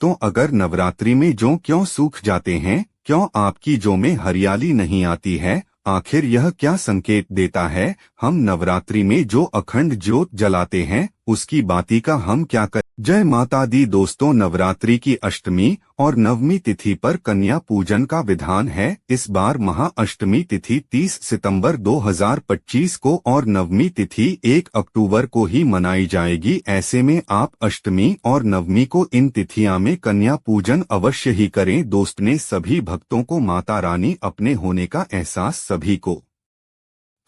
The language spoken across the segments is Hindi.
भक्तों, अगर नवरात्रि में जो क्यों सूख जाते हैं, क्यों आपकी जो में हरियाली नहीं आती है, आखिर यह क्या संकेत देता है? हम नवरात्रि में जो अखंड ज्योत जलाते हैं उसकी बाती का हम क्या कर। जय माता दी दोस्तों, नवरात्रि की अष्टमी और नवमी तिथि पर कन्या पूजन का विधान है। इस बार महाअष्टमी तिथि 30 सितंबर 2025 को और नवमी तिथि 1 अक्टूबर को ही मनाई जाएगी। ऐसे में आप अष्टमी और नवमी को इन तिथियां में कन्या पूजन अवश्य ही करें। दोस्त ने सभी भक्तों को माता रानी अपने होने का एहसास सभी को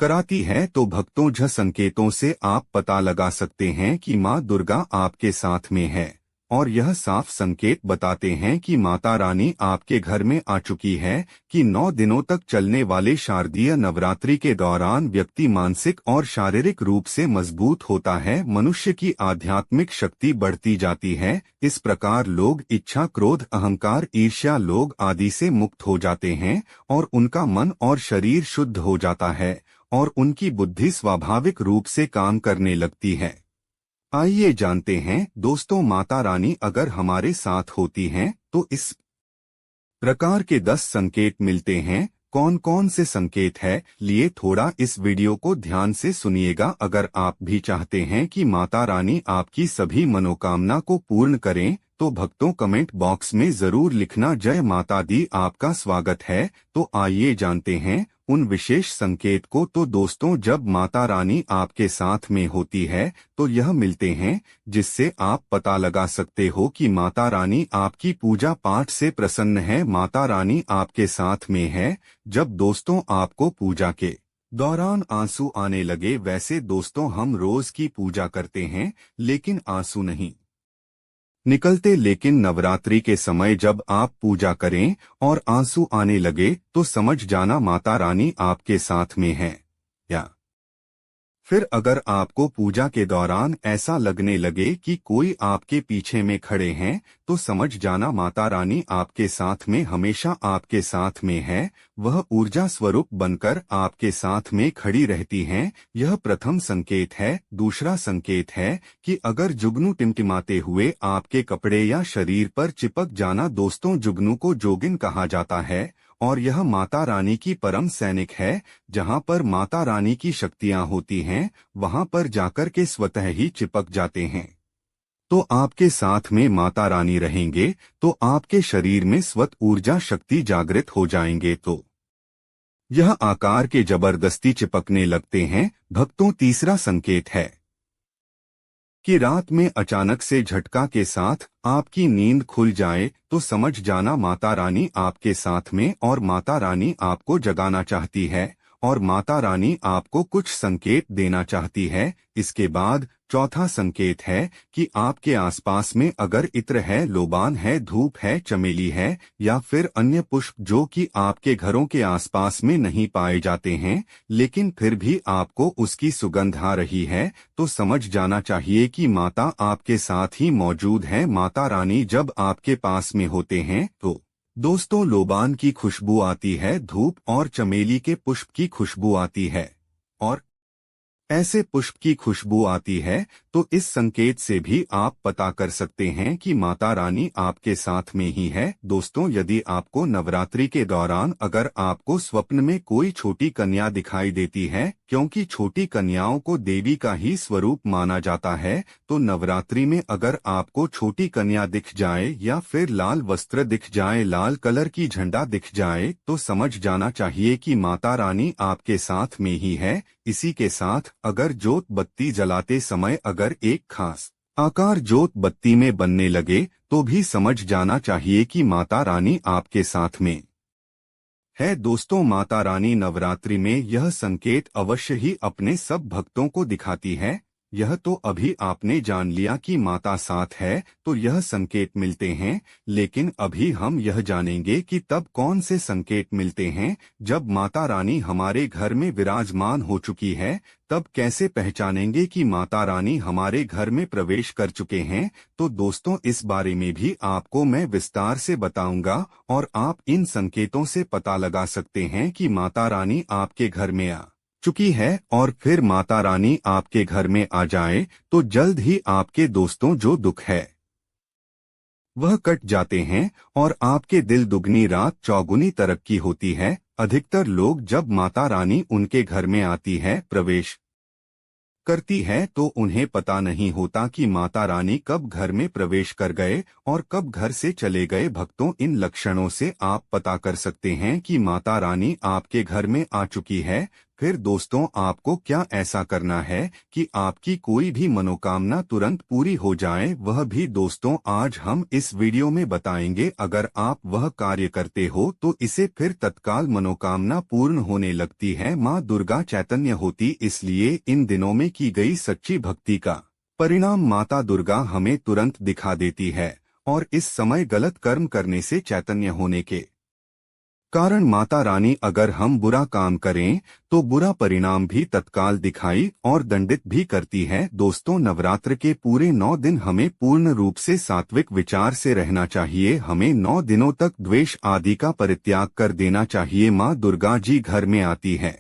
कराती है। तो भक्तों, झ संकेतों से आप पता लगा सकते हैं कि माँ दुर्गा आपके साथ में है और यह साफ संकेत बताते हैं कि माता रानी आपके घर में आ चुकी है। कि 9 दिनों तक चलने वाले शारदीय नवरात्रि के दौरान व्यक्ति मानसिक और शारीरिक रूप से मजबूत होता है, मनुष्य की आध्यात्मिक शक्ति बढ़ती जाती है। इस प्रकार लोग इच्छा, क्रोध, अहंकार, ईर्ष्या, लोभ आदि से मुक्त हो जाते हैं और उनका मन और शरीर शुद्ध हो जाता है और उनकी बुद्धि स्वाभाविक रूप से काम करने लगती है। आइए जानते हैं दोस्तों, माता रानी अगर हमारे साथ होती हैं तो इस प्रकार के 10 संकेत मिलते हैं। कौन कौन से संकेत है, लिए थोड़ा इस वीडियो को ध्यान से सुनिएगा। अगर आप भी चाहते हैं कि माता रानी आपकी सभी मनोकामना को पूर्ण करें तो भक्तों कमेंट बॉक्स में जरूर लिखना जय माता दी, आपका स्वागत है। तो आइए जानते हैं उन विशेष संकेत को। तो दोस्तों, जब माता रानी आपके साथ में होती है तो यह मिलते हैं जिससे आप पता लगा सकते हो कि माता रानी आपकी पूजा पाठ से प्रसन्न है, माता रानी आपके साथ में है। जब दोस्तों आपको पूजा के दौरान आंसू आने लगे, वैसे दोस्तों हम रोज की पूजा करते हैं लेकिन आंसू नहीं निकलते, लेकिन नवरात्रि के समय जब आप पूजा करें और आंसू आने लगे तो समझ जाना माता रानी आपके साथ में है। या फिर अगर आपको पूजा के दौरान ऐसा लगने लगे कि कोई आपके पीछे में खड़े हैं तो समझ जाना माता रानी आपके साथ में, हमेशा आपके साथ में है। वह ऊर्जा स्वरूप बनकर आपके साथ में खड़ी रहती हैं। यह प्रथम संकेत है। दूसरा संकेत है कि अगर जुगनू टिमटिमाते हुए आपके कपड़े या शरीर पर चिपक जाना, दोस्तों जुगनू को जोगिन कहा जाता है और यह माता रानी की परम सैनिक है। जहां पर माता रानी की शक्तियां होती हैं वहां पर जाकर के स्वतः ही चिपक जाते हैं। तो आपके साथ में माता रानी रहेंगे तो आपके शरीर में स्वत ऊर्जा शक्ति जागृत हो जाएंगे तो यह आकार के जबरदस्ती चिपकने लगते हैं। भक्तों, तीसरा संकेत है कि रात में अचानक से झटका के साथ आपकी नींद खुल जाए तो समझ जाना माता रानी आपके साथ में और माता रानी आपको जगाना चाहती है और माता रानी आपको कुछ संकेत देना चाहती है। इसके बाद चौथा संकेत है कि आपके आसपास में अगर इत्र है, लोबान है, धूप है, चमेली है या फिर अन्य पुष्प जो कि आपके घरों के आसपास में नहीं पाए जाते हैं लेकिन फिर भी आपको उसकी सुगंध आ रही है तो समझ जाना चाहिए कि माता आपके साथ ही मौजूद है। माता रानी जब आपके पास में होते हैं तो दोस्तों लोबान की खुशबू आती है, धूप और चमेली के पुष्प की खुशबू आती है और ऐसे पुष्प की खुशबू आती है तो इस संकेत से भी आप पता कर सकते हैं कि माता रानी आपके साथ में ही है। दोस्तों, यदि आपको नवरात्रि के दौरान अगर आपको स्वप्न में कोई छोटी कन्या दिखाई देती है, क्योंकि छोटी कन्याओं को देवी का ही स्वरूप माना जाता है, तो नवरात्रि में अगर आपको छोटी कन्या दिख जाए या फिर लाल वस्त्र दिख जाए, लाल कलर की झंडा दिख जाए तो समझ जाना चाहिए कि माता रानी आपके साथ में ही है। इसी के साथ अगर जोत बत्ती जलाते समय अगर एक खास आकार जोत बत्ती में बनने लगे तो भी समझ जाना चाहिए कि माता रानी आपके साथ में है। दोस्तों, माता रानी नवरात्रि में यह संकेत अवश्य ही अपने सब भक्तों को दिखाती है। यह तो अभी आपने जान लिया कि माता साथ है तो यह संकेत मिलते हैं, लेकिन अभी हम यह जानेंगे कि तब कौन से संकेत मिलते हैं जब माता रानी हमारे घर में विराजमान हो चुकी है। तब कैसे पहचानेंगे कि माता रानी हमारे घर में प्रवेश कर चुके हैं। तो दोस्तों, इस बारे में भी आपको मैं विस्तार से बताऊंगा और आप इन संकेतों से पता लगा सकते हैं कि माता रानी आपके घर में आ चुकी है। और फिर माता रानी आपके घर में आ जाए तो जल्द ही आपके दोस्तों जो दुख है वह कट जाते हैं और आपके दिल दुगनी रात चौगुनी तरक्की होती है। अधिकतर लोग जब माता रानी उनके घर में आती है, प्रवेश करती है, तो उन्हें पता नहीं होता कि माता रानी कब घर में प्रवेश कर गए और कब घर से चले गए। भक्तों, इन लक्षणों से आप पता कर सकते हैं कि माता रानी आपके घर में आ चुकी है। फिर दोस्तों, आपको क्या ऐसा करना है कि आपकी कोई भी मनोकामना तुरंत पूरी हो जाए, वह भी दोस्तों आज हम इस वीडियो में बताएंगे। अगर आप वह कार्य करते हो तो इसे फिर तत्काल मनोकामना पूर्ण होने लगती है। माँ दुर्गा चैतन्य होती, इसलिए इन दिनों में की गई सच्ची भक्ति का परिणाम माता दुर्गा हमें तुरंत दिखा देती है। और इस समय गलत कर्म करने से चैतन्य होने के कारण माता रानी अगर हम बुरा काम करें तो बुरा परिणाम भी तत्काल दिखाई और दंडित भी करती है। दोस्तों, नवरात्र के पूरे 9 दिन हमें पूर्ण रूप से सात्विक विचार से रहना चाहिए। हमें 9 दिनों तक द्वेष आदि का परित्याग कर देना चाहिए। माँ दुर्गा जी घर में आती है,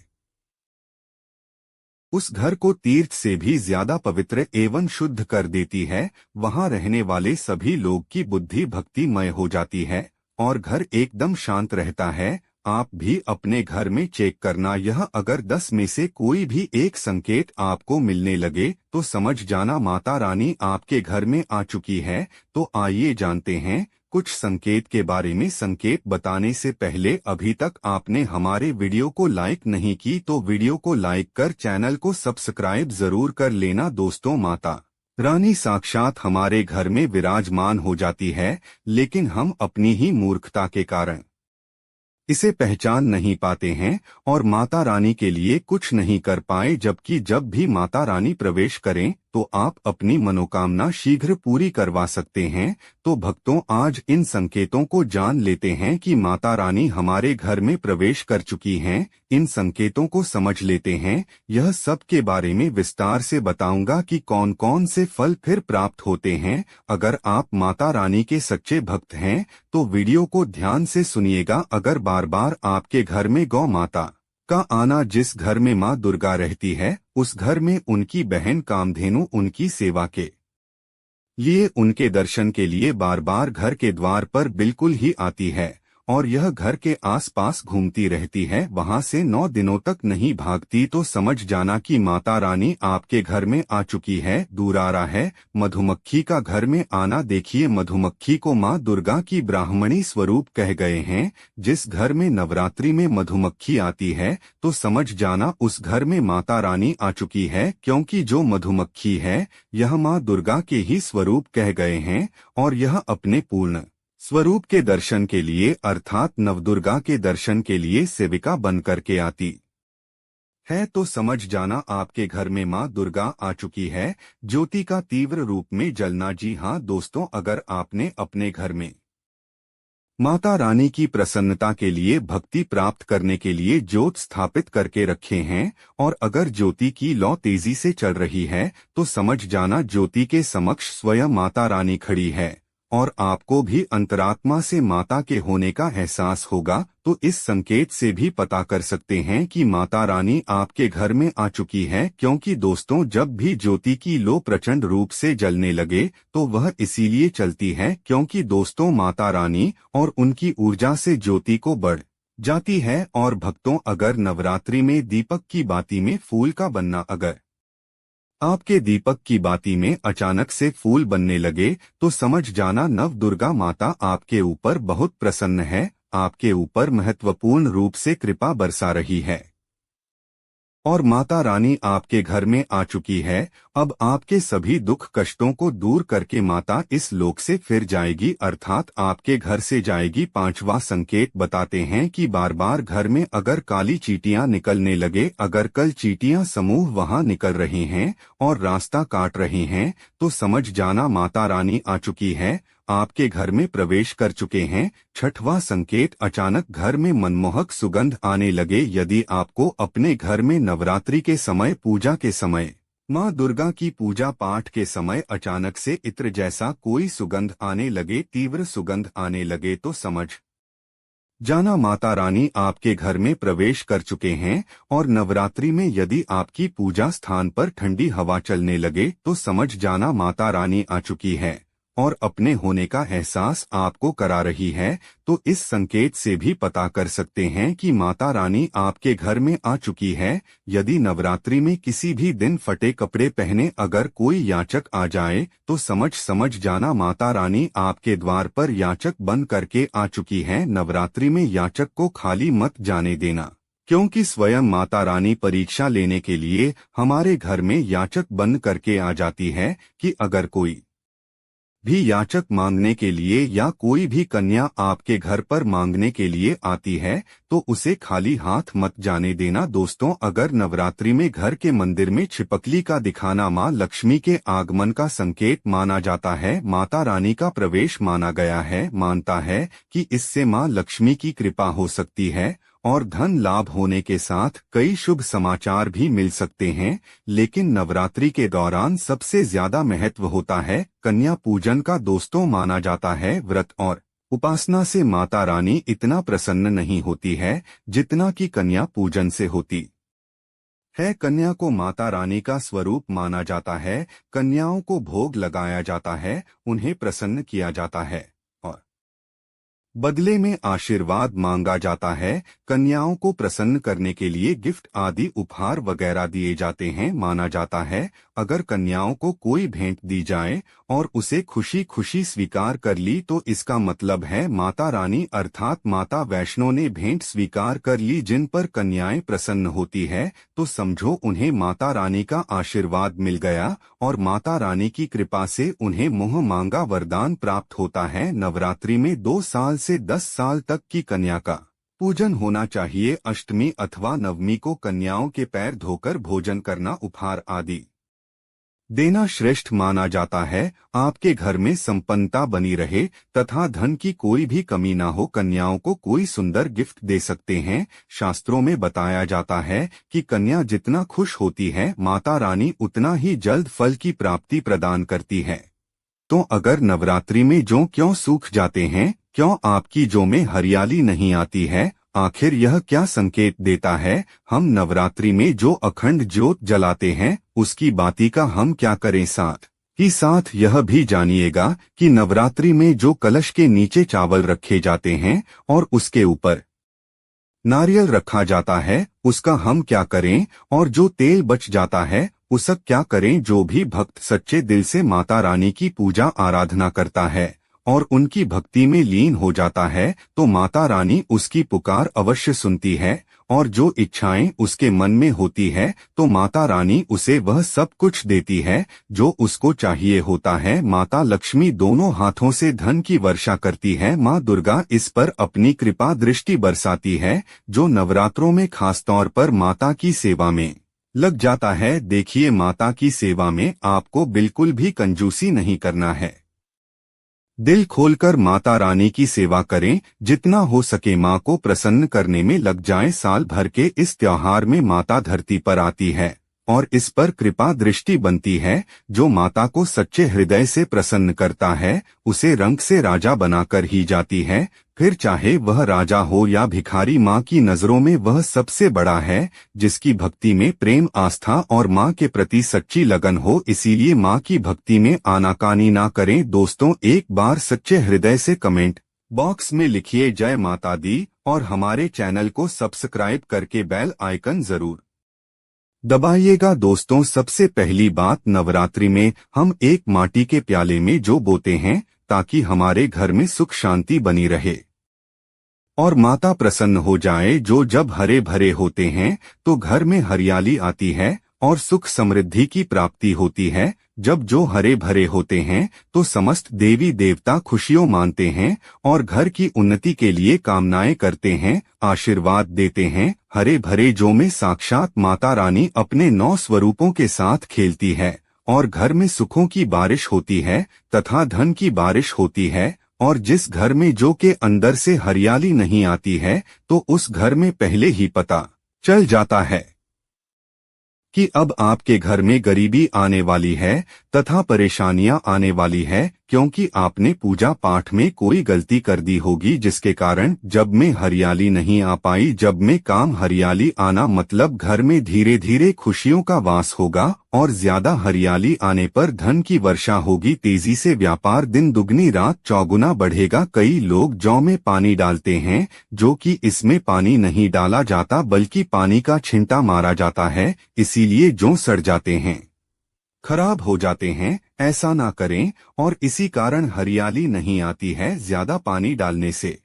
उस घर को तीर्थ से भी ज्यादा पवित्र एवं शुद्ध कर देती है। वहां रहने वाले सभी लोग की बुद्धि भक्तिमय हो जाती है और घर एकदम शांत रहता है। आप भी अपने घर में चेक करना, यह अगर 10 में से कोई भी एक संकेत आपको मिलने लगे तो समझ जाना माता रानी आपके घर में आ चुकी है। तो आइए जानते हैं कुछ संकेत के बारे में। संकेत बताने से पहले अभी तक आपने हमारे वीडियो को लाइक नहीं की तो वीडियो को लाइक कर चैनल को सब्सक्राइब जरूर कर लेना। दोस्तों, माता रानी साक्षात हमारे घर में विराजमान हो जाती है, लेकिन हम अपनी ही मूर्खता के कारण इसे पहचान नहीं पाते हैं और माता रानी के लिए कुछ नहीं कर पाए। जबकि जब भी माता रानी प्रवेश करें तो आप अपनी मनोकामना शीघ्र पूरी करवा सकते हैं। तो भक्तों, आज इन संकेतों को जान लेते हैं कि माता रानी हमारे घर में प्रवेश कर चुकी हैं। इन संकेतों को समझ लेते हैं। यह सब के बारे में विस्तार से बताऊंगा कि कौन कौन से फल फिर प्राप्त होते हैं। अगर आप माता रानी के सच्चे भक्त हैं तो वीडियो को ध्यान से सुनिएगा। अगर बार बार आपके घर में गौ माता का आना, जिस घर में माँ दुर्गा रहती है, उस घर में उनकी बहन कामधेनु उनकी सेवा के लिए उनके दर्शन के लिए बार बार घर के द्वार पर बिल्कुल ही आती है और यह घर के आसपास घूमती रहती है, वहां से 9 दिनों तक नहीं भागती, तो समझ जाना कि माता रानी आपके घर में आ चुकी है। दूरारा है मधुमक्खी का घर में आना। देखिए, मधुमक्खी को माँ दुर्गा की ब्राह्मणी स्वरूप कह गए हैं। जिस घर में नवरात्रि में मधुमक्खी आती है तो समझ जाना उस घर में माता रानी आ चुकी है, क्योंकि जो मधुमक्खी है यह माँ दुर्गा के ही स्वरूप कह गए हैं और यह अपने पूर्ण स्वरूप के दर्शन के लिए अर्थात नवदुर्गा के दर्शन के लिए सेविका बन करके आती है। तो समझ जाना आपके घर में माँ दुर्गा आ चुकी है। ज्योति का तीव्र रूप में जलना। जी हाँ दोस्तों, अगर आपने अपने घर में माता रानी की प्रसन्नता के लिए भक्ति प्राप्त करने के लिए ज्योत स्थापित करके रखे हैं और अगर ज्योति की लौ तेजी से चल रही है तो समझ जाना ज्योति के समक्ष स्वयं माता रानी खड़ी है और आपको भी अंतरात्मा से माता के होने का एहसास होगा। तो इस संकेत से भी पता कर सकते हैं कि माता रानी आपके घर में आ चुकी है, क्योंकि दोस्तों, जब भी ज्योति की लो प्रचंड रूप से जलने लगे तो वह इसीलिए चलती है क्योंकि दोस्तों, माता रानी और उनकी ऊर्जा से ज्योति को बढ़ जाती है। और भक्तों, अगर नवरात्रि में दीपक की बाती में फूल का बनना, अगर आपके दीपक की बाती में अचानक से फूल बनने लगे तो समझ जाना नव दुर्गा माता आपके ऊपर बहुत प्रसन्न है, आपके ऊपर महत्वपूर्ण रूप से कृपा बरसा रही है और माता रानी आपके घर में आ चुकी है। अब आपके सभी दुख कष्टों को दूर करके माता इस लोक से फिर जाएगी, अर्थात आपके घर से जाएगी। 5वां संकेत बताते हैं कि बार बार घर में अगर काली चींटियां निकलने लगे, अगर कल चींटियां समूह वहां निकल रही हैं और रास्ता काट रही हैं तो समझ जाना माता रानी आ चुकी है, आपके घर में प्रवेश कर चुके हैं। 6वां संकेत, अचानक घर में मनमोहक सुगंध आने लगे। यदि आपको अपने घर में नवरात्रि के समय, पूजा के समय, माँ दुर्गा की पूजा पाठ के समय अचानक से इत्र जैसा कोई सुगंध आने लगे, तीव्र सुगंध आने लगे, तो समझ जाना माता रानी आपके घर में प्रवेश कर चुके हैं। और नवरात्रि में यदि आपकी पूजा स्थान पर ठंडी हवा चलने लगे तो समझ जाना माता रानी आ चुकी है। और अपने होने का एहसास आपको करा रही है, तो इस संकेत से भी पता कर सकते हैं कि माता रानी आपके घर में आ चुकी है। यदि नवरात्रि में किसी भी दिन फटे कपड़े पहने अगर कोई याचक आ जाए तो समझ जाना माता रानी आपके द्वार पर याचक बन करके आ चुकी है। नवरात्रि में याचक को खाली मत जाने देना, क्योंकि स्वयं माता रानी परीक्षा लेने के लिए हमारे घर में याचक बन करके आ जाती है कि अगर कोई भी याचक मांगने के लिए या कोई भी कन्या आपके घर पर मांगने के लिए आती है तो उसे खाली हाथ मत जाने देना। दोस्तों, अगर नवरात्रि में घर के मंदिर में छिपकली का दिखाना मां लक्ष्मी के आगमन का संकेत माना जाता है, माता रानी का प्रवेश माना गया है। मानता है कि इससे मां लक्ष्मी की कृपा हो सकती है और धन लाभ होने के साथ कई शुभ समाचार भी मिल सकते हैं। लेकिन नवरात्रि के दौरान सबसे ज्यादा महत्व होता है कन्या पूजन का। दोस्तों, माना जाता है व्रत और उपासना से माता रानी इतना प्रसन्न नहीं होती है जितना कि कन्या पूजन से होती है। कन्या को माता रानी का स्वरूप माना जाता है, कन्याओं को भोग लगाया जाता है, उन्हें प्रसन्न किया जाता है और बदले में आशीर्वाद मांगा जाता है। कन्याओं को प्रसन्न करने के लिए गिफ्ट आदि उपहार वगैरह दिए जाते हैं। माना जाता है अगर कन्याओं को कोई भेंट दी जाए और उसे खुशी खुशी स्वीकार कर ली तो इसका मतलब है माता रानी अर्थात माता वैष्णो ने भेंट स्वीकार कर ली। जिन पर कन्याएं प्रसन्न होती है तो समझो उन्हें माता रानी का आशीर्वाद मिल गया और माता रानी की कृपा से उन्हें मुँह मांगा वरदान प्राप्त होता है। नवरात्रि में 2 साल से 10 साल तक की कन्या का पूजन होना चाहिए। अष्टमी अथवा नवमी को कन्याओं के पैर धोकर भोजन करना, उपहार आदि देना श्रेष्ठ माना जाता है। आपके घर में संपन्नता बनी रहे तथा धन की कोई भी कमी ना हो, कन्याओं को कोई सुंदर गिफ्ट दे सकते हैं। शास्त्रों में बताया जाता है कि कन्या जितना खुश होती है माता रानी उतना ही जल्द फल की प्राप्ति प्रदान करती है। तो अगर नवरात्रि में जो क्यों सूख जाते हैं, क्यों आपकी जो में हरियाली नहीं आती है, आखिर यह क्या संकेत देता है? हम नवरात्रि में जो अखंड ज्योत जलाते हैं उसकी बाती का हम क्या करें? साथ ही साथ यह भी जानिएगा कि नवरात्रि में जो कलश के नीचे चावल रखे जाते हैं और उसके ऊपर नारियल रखा जाता है उसका हम क्या करें? और जो तेल बच जाता है उसका क्या करें? जो भी भक्त सच्चे दिल से माता रानी की पूजा आराधना करता है और उनकी भक्ति में लीन हो जाता है तो माता रानी उसकी पुकार अवश्य सुनती है और जो इच्छाएं उसके मन में होती है तो माता रानी उसे वह सब कुछ देती है जो उसको चाहिए होता है। माता लक्ष्मी दोनों हाथों से धन की वर्षा करती है। माँ दुर्गा इस पर अपनी कृपा दृष्टि बरसाती है। जो नवरात्रों में खासतौर पर माता की सेवा में लग जाता है, देखिए माता की सेवा में आपको बिल्कुल भी कंजूसी नहीं करना है। दिल खोलकर माता रानी की सेवा करें, जितना हो सके माँ को प्रसन्न करने में लग जाएं। साल भर के इस त्योहार में माता धरती पर आती है और इस पर कृपा दृष्टि बनती है। जो माता को सच्चे हृदय से प्रसन्न करता है उसे रंग से राजा बनाकर ही जाती है, फिर चाहे वह राजा हो या भिखारी। माँ की नजरों में वह सबसे बड़ा है जिसकी भक्ति में प्रेम, आस्था और माँ के प्रति सच्ची लगन हो। इसीलिए माँ की भक्ति में आनाकानी ना करें। दोस्तों, एक बार सच्चे हृदय से कमेंट बॉक्स में लिखिए जय माता दी और हमारे चैनल को सब्सक्राइब करके बेल आइकन जरूर दबाइएगा। दोस्तों, सबसे पहली बात, नवरात्रि में हम एक माटी के प्याले में जो बोते हैं ताकि हमारे घर में सुख शांति बनी रहे और माता प्रसन्न हो जाए। जो जब हरे भरे होते हैं तो घर में हरियाली आती है और सुख समृद्धि की प्राप्ति होती है। जब जो हरे भरे होते हैं तो समस्त देवी देवता खुशियों मानते हैं और घर की उन्नति के लिए कामनाएं करते हैं, आशीर्वाद देते हैं। हरे भरे जो में साक्षात माता रानी अपने 9 स्वरूपों के साथ खेलती है और घर में सुखों की बारिश होती है तथा धन की बारिश होती है। और जिस घर में जो के अंदर से हरियाली नहीं आती है तो उस घर में पहले ही पता चल जाता है कि अब आपके घर में गरीबी आने वाली है तथा परेशानियां आने वाली है, क्योंकि आपने पूजा पाठ में कोई गलती कर दी होगी जिसके कारण जब में हरियाली नहीं आ पाई। जब में काम हरियाली आना मतलब घर में धीरे धीरे खुशियों का वास होगा और ज्यादा हरियाली आने पर धन की वर्षा होगी। तेजी से व्यापार दिन दुगनी रात चौगुना बढ़ेगा। कई लोग जौ में पानी डालते हैं जो कि इसमें पानी नहीं डाला जाता बल्कि पानी का छिंटा मारा जाता है, इसीलिए जौ सड़ जाते हैं, खराब हो जाते हैं। ऐसा ना करें और इसी कारण हरियाली नहीं आती है, ज्यादा पानी डालने से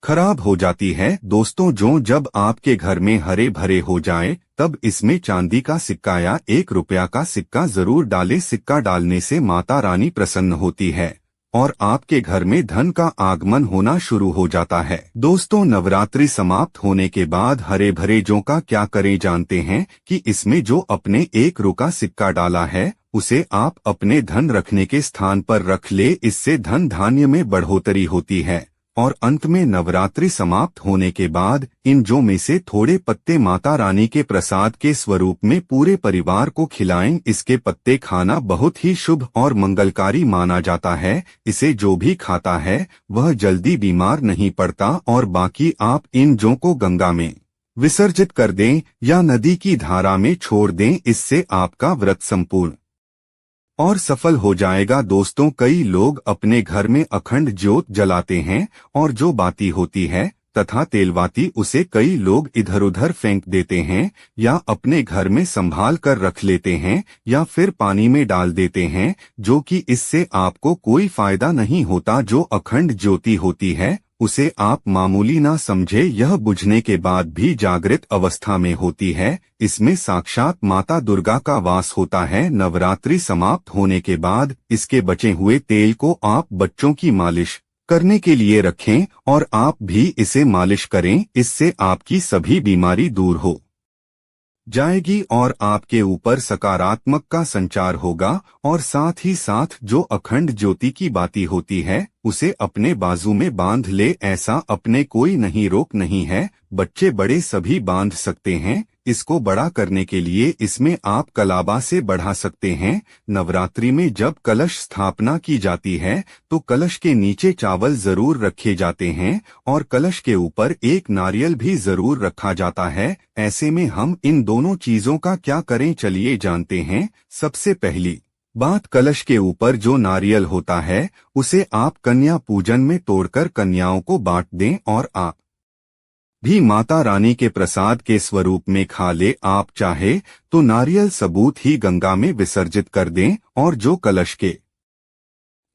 खराब हो जाती है। दोस्तों, जौ जब आपके घर में हरे भरे हो जाए तब इसमें चांदी का सिक्का या 1 रुपया का सिक्का जरूर डालें। सिक्का डालने से माता रानी प्रसन्न होती है और आपके घर में धन का आगमन होना शुरू हो जाता है। दोस्तों, नवरात्रि समाप्त होने के बाद हरे भरे जौ का क्या करें जानते हैं कि इसमें जो अपने 1 रुपया सिक्का डाला है उसे आप अपने धन रखने के स्थान पर रख ले। इससे धन धान्य में बढ़ोतरी होती है। और अंत में नवरात्रि समाप्त होने के बाद इन जौ में से थोड़े पत्ते माता रानी के प्रसाद के स्वरूप में पूरे परिवार को खिलाएं। इसके पत्ते खाना बहुत ही शुभ और मंगलकारी माना जाता है। इसे जो भी खाता है वह जल्दी बीमार नहीं पड़ता। और बाकी आप इन जौ को गंगा में विसर्जित कर दें या नदी की धारा में छोड़ दें। इससे आपका व्रत संपूर्ण और सफल हो जाएगा। दोस्तों, कई लोग अपने घर में अखंड ज्योत जलाते हैं और जो बाती होती है तथा तेलवाती उसे कई लोग इधर उधर फेंक देते हैं या अपने घर में संभाल कर रख लेते हैं या फिर पानी में डाल देते हैं, जो कि इससे आपको कोई फायदा नहीं होता। जो अखंड ज्योति होती है उसे आप मामूली ना समझे, यह बुझने के बाद भी जागृत अवस्था में होती है। इसमें साक्षात माता दुर्गा का वास होता है। नवरात्रि समाप्त होने के बाद इसके बचे हुए तेल को आप बच्चों की मालिश करने के लिए रखें और आप भी इसे मालिश करें। इससे आपकी सभी बीमारी दूर हो जाएगी और आपके ऊपर सकारात्मक का संचार होगा। और साथ ही साथ जो अखंड ज्योति की बाती होती है उसे अपने बाजू में बांध ले। ऐसा अपने कोई नहीं रोक नहीं है, बच्चे बड़े सभी बांध सकते हैं। इसको बड़ा करने के लिए इसमें आप कलाबा से बढ़ा सकते हैं। नवरात्रि में जब कलश स्थापना की जाती है तो कलश के नीचे चावल जरूर रखे जाते हैं और कलश के ऊपर एक नारियल भी जरूर रखा जाता है। ऐसे में हम इन दोनों चीजों का क्या करें चलिए जानते हैं। सबसे पहली बात, कलश के ऊपर जो नारियल होता है उसे आप कन्या पूजन में तोड़कर कन्याओं को बांट दें और आप भी माता रानी के प्रसाद के स्वरूप में खा ले। आप चाहे तो नारियल सबूत ही गंगा में विसर्जित कर दें और जो कलश के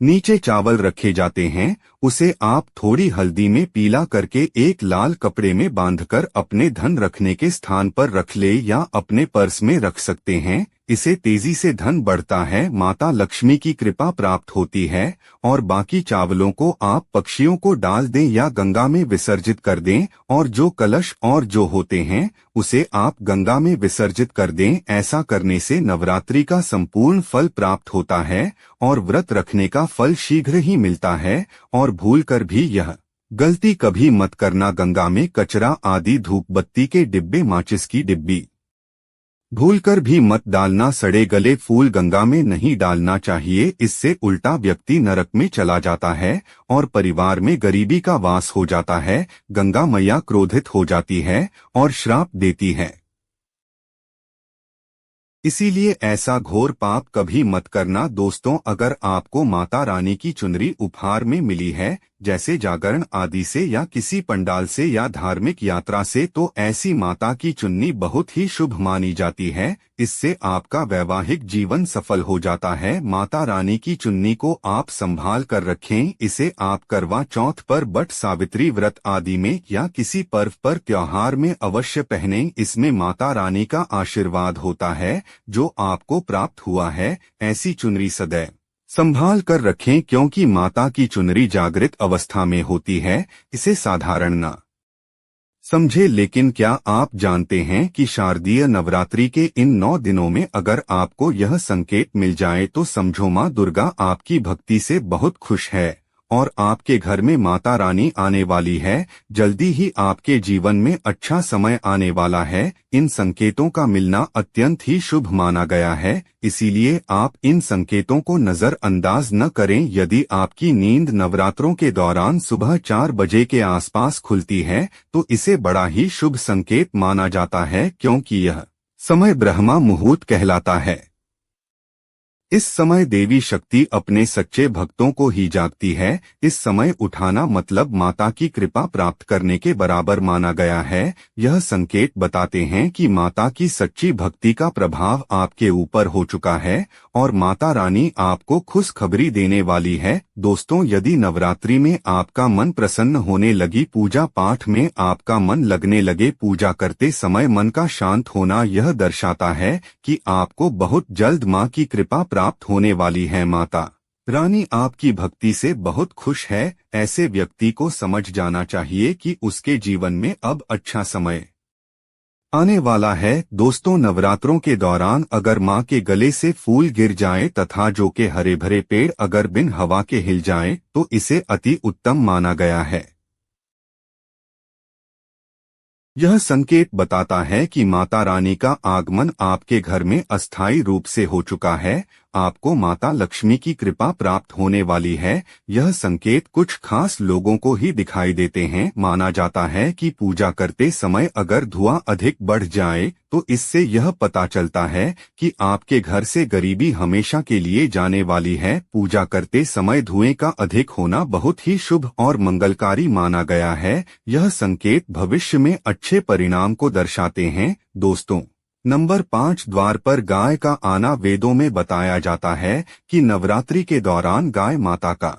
नीचे चावल रखे जाते हैं उसे आप थोड़ी हल्दी में पीला करके एक लाल कपड़े में बांधकर अपने धन रखने के स्थान पर रख ले या अपने पर्स में रख सकते हैं। इसे तेजी से धन बढ़ता है, माता लक्ष्मी की कृपा प्राप्त होती है। और बाकी चावलों को आप पक्षियों को डाल दें या गंगा में विसर्जित कर दें और जो कलश और जो होते हैं उसे आप गंगा में विसर्जित कर दें। ऐसा करने से नवरात्रि का संपूर्ण फल प्राप्त होता है और व्रत रखने का फल शीघ्र ही मिलता है। और भूलकर भी यह गलती कभी मत करना, गंगा में कचरा आदि धूप बत्ती के डिब्बे, माचिस की डिब्बी भूलकर भी मत डालना। सड़े गले फूल गंगा में नहीं डालना चाहिए, इससे उल्टा व्यक्ति नरक में चला जाता है और परिवार में गरीबी का वास हो जाता है। गंगा मैया क्रोधित हो जाती है और श्राप देती है, इसीलिए ऐसा घोर पाप कभी मत करना। दोस्तों, अगर आपको माता रानी की चुनरी उपहार में मिली है जैसे जागरण आदि से या किसी पंडाल से या धार्मिक यात्रा से, तो ऐसी माता की चुन्नी बहुत ही शुभ मानी जाती है। इससे आपका वैवाहिक जीवन सफल हो जाता है। माता रानी की चुन्नी को आप संभाल कर रखें। इसे आप करवा चौथ पर, बट सावित्री व्रत आदि में या किसी पर्व पर, त्योहार में अवश्य पहनें। इसमें माता रानी का आशीर्वाद होता है जो आपको प्राप्त हुआ है। ऐसी चुनरी सदैव संभाल कर रखें क्योंकि माता की चुनरी जागृत अवस्था में होती है। इसे साधारण न समझे। लेकिन क्या आप जानते हैं कि शारदीय नवरात्रि के इन 9 दिनों में अगर आपको यह संकेत मिल जाए तो समझो माँ दुर्गा आपकी भक्ति से बहुत खुश है और आपके घर में माता रानी आने वाली है। जल्दी ही आपके जीवन में अच्छा समय आने वाला है। इन संकेतों का मिलना अत्यंत ही शुभ माना गया है, इसीलिए आप इन संकेतों को नजरअंदाज न करें। यदि आपकी नींद नवरात्रों के दौरान सुबह 4 बजे के आसपास खुलती है तो इसे बड़ा ही शुभ संकेत माना जाता है, क्योंकि यह समय ब्रह्मा मुहूर्त कहलाता है। इस समय देवी शक्ति अपने सच्चे भक्तों को ही जागती है। इस समय उठाना मतलब माता की कृपा प्राप्त करने के बराबर माना गया है। यह संकेत बताते हैं कि माता की सच्ची भक्ति का प्रभाव आपके ऊपर हो चुका है और माता रानी आपको खुशखबरी देने वाली है। दोस्तों, यदि नवरात्रि में आपका मन प्रसन्न होने लगी, पूजा पाठ में आपका मन लगने लगे, पूजा करते समय मन का शांत होना, यह दर्शाता है कि आपको बहुत जल्द माँ की कृपा प्राप्त होने वाली है। माता रानी आपकी भक्ति से बहुत खुश है। ऐसे व्यक्ति को समझ जाना चाहिए कि उसके जीवन में अब अच्छा समय आने वाला है। दोस्तों, नवरात्रों के दौरान अगर माँ के गले से फूल गिर जाए तथा जो के हरे भरे पेड़ अगर बिन हवा के हिल जाएं, तो इसे अति उत्तम माना गया है। यह संकेत बताता है कि माता रानी का आगमन आपके घर में अस्थायी रूप से हो चुका है। आपको माता लक्ष्मी की कृपा प्राप्त होने वाली है। यह संकेत कुछ खास लोगों को ही दिखाई देते हैं। माना जाता है कि पूजा करते समय अगर धुआं अधिक बढ़ जाए तो इससे यह पता चलता है कि आपके घर से गरीबी हमेशा के लिए जाने वाली है। पूजा करते समय धुएं का अधिक होना बहुत ही शुभ और मंगलकारी माना गया है। यह संकेत भविष्य में अच्छे परिणाम को दर्शाते हैं। दोस्तों, नंबर 5, द्वार पर गाय का आना। वेदों में बताया जाता है कि नवरात्रि के दौरान गाय माता का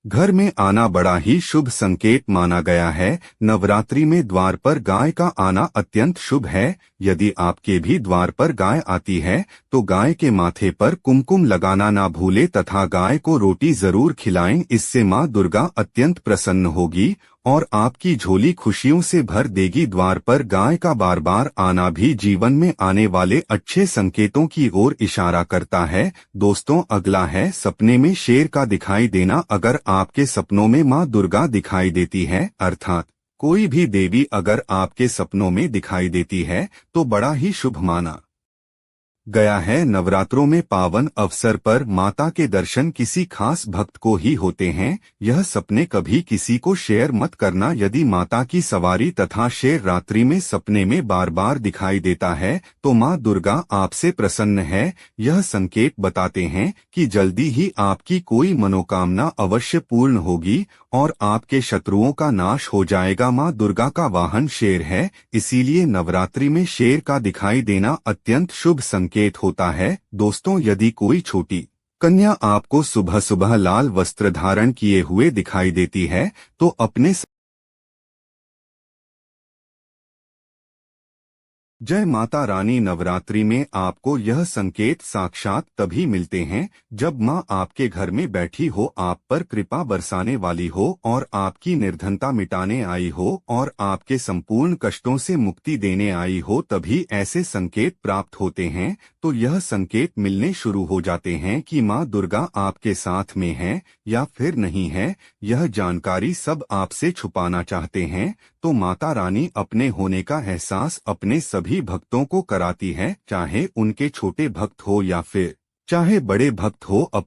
घर में आना बड़ा ही शुभ संकेत माना गया है। नवरात्रि में द्वार पर गाय का आना अत्यंत शुभ है। यदि आपके भी द्वार पर गाय आती है तो गाय के माथे पर कुमकुम लगाना ना भूले तथा गाय को रोटी जरूर खिलाएं। इससे माँ दुर्गा अत्यंत प्रसन्न होगी और आपकी झोली खुशियों से भर देगी। द्वार पर गाय का बार बार आना भी जीवन में आने वाले अच्छे संकेतों की ओर इशारा करता है। दोस्तों, अगला है सपने में शेर का दिखाई देना। अगर आपके सपनों में माँ दुर्गा दिखाई देती है, अर्थात कोई भी देवी अगर आपके सपनों में दिखाई देती है तो बड़ा ही शुभ माना गया है। नवरात्रों में पावन अवसर पर माता के दर्शन किसी खास भक्त को ही होते हैं। यह सपने कभी किसी को शेयर मत करना। यदि माता की सवारी तथा शेर रात्रि में सपने में बार बार दिखाई देता है तो माँ दुर्गा आपसे प्रसन्न है। यह संकेत बताते हैं कि जल्दी ही आपकी कोई मनोकामना अवश्य पूर्ण होगी और आपके शत्रुओं का नाश हो जाएगा। माँ दुर्गा का वाहन शेर है, इसीलिए नवरात्रि में शेर का दिखाई देना अत्यंत शुभ संकेत होता है। दोस्तों, यदि कोई छोटी कन्या आपको सुबह सुबह लाल वस्त्र धारण किए हुए दिखाई देती है तो अपने जय माता रानी। नवरात्रि में आपको यह संकेत साक्षात तभी मिलते हैं जब माँ आपके घर में बैठी हो, आप पर कृपा बरसाने वाली हो और आपकी निर्धनता मिटाने आई हो और आपके संपूर्ण कष्टों से मुक्ति देने आई हो, तभी ऐसे संकेत प्राप्त होते हैं। तो यह संकेत मिलने शुरू हो जाते हैं कि माँ दुर्गा आपके साथ में है या फिर नहीं है। यह जानकारी सब आपसे छुपाना चाहते हैं, तो माता रानी अपने होने का एहसास अपने सभी भक्तों को कराती है, चाहे उनके छोटे भक्त हो या फिर चाहे बड़े भक्त हो। अब